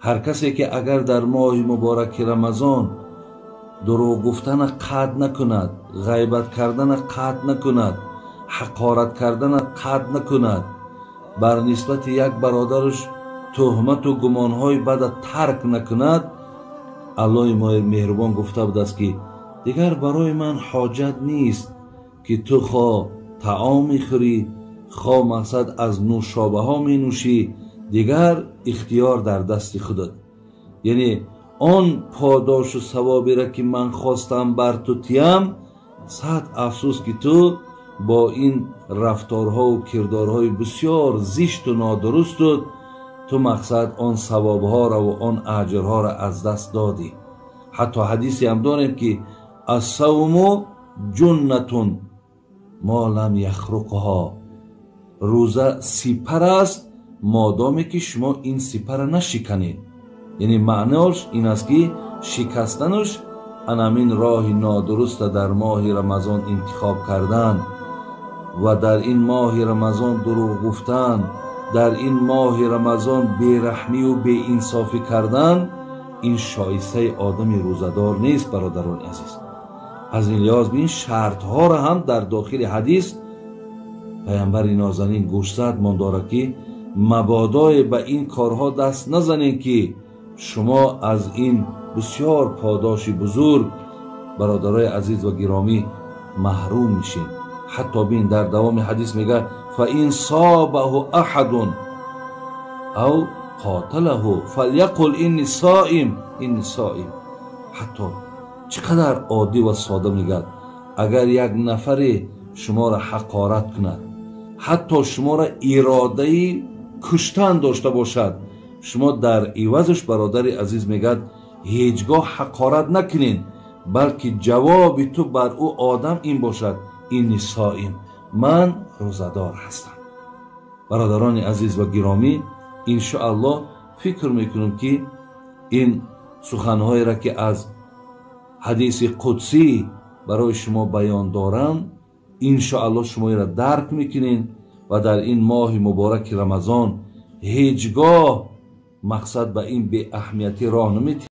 هر کسی که اگر در ماه مبارک رمضان دروغ گفتن قطع نکند، غیبت کردن قطع نکند، حقارت کردن قطع نکند، بر نسبت یک برادرش تهمت و گمانهای بد ترک نکند، الله مهربان گفته بود است که دیگر برای من حاجت نیست که تو خواه طعام میخوری، خواه مقصد از نوشابه ها می نوشی، دیگر اختیار در دست خودت. یعنی آن پاداش و ثوابی را که من خواستم بر تو تیم، صد افسوس که تو با این رفتارها و کردارهای بسیار زشت و نادرست تو مقصد آن ثوابها را و آن اجرها را از دست دادی. حتی حدیثی هم داریم که الصوم جنة ما لم یخرقها، روزه سپر است مادامی که شما این سپر نشکنید. یعنی معناش این است که شکستنش همین راه نادرست در ماه رمضان انتخاب کردن و در این ماه رمضان دروغ گفتن، در این ماه رمضان بیرحمی و بی انصافی کردن، این شایسته آدم روزدار نیست برادران عزیز. از این لحاظ این شرط ها را هم در داخل حدیث پیامبر نازنین گوشزد مان دارد که مبادا به این کارها دست نزنید که شما از این بسیار پاداش بزرگ برادرای عزیز و گرامی محروم میشین. حتی بین در دوام حدیث میگه فَإِنْ صَابَهُ أَحَدٌ أَوْ قَاتَلَهُ فَلْيَقُلْ إِنِّي صَائِمٌ إِنِّي صَائِمٌ. حتی چقدر عادی و ساده میگه اگر یک نفری شما را حقارت کند، حتی شما را اراده کشتن داشته باشد، شما در عوضش برادر عزیز میگه هیچگاه حقارت نکنین، بلکه جواب تو بر او آدم این باشد اینی صائم، من روزدار هستم. برادران عزیز و گرامی، انشاءالله فکر میکنم که این سخنهایی را که از حدیث قدسی برای شما بیان دارم انشاءالله شما را درک میکنین و در این ماه مبارک رمضان هیچگاه مقصد به این بی اهمیتی راه نمیتید.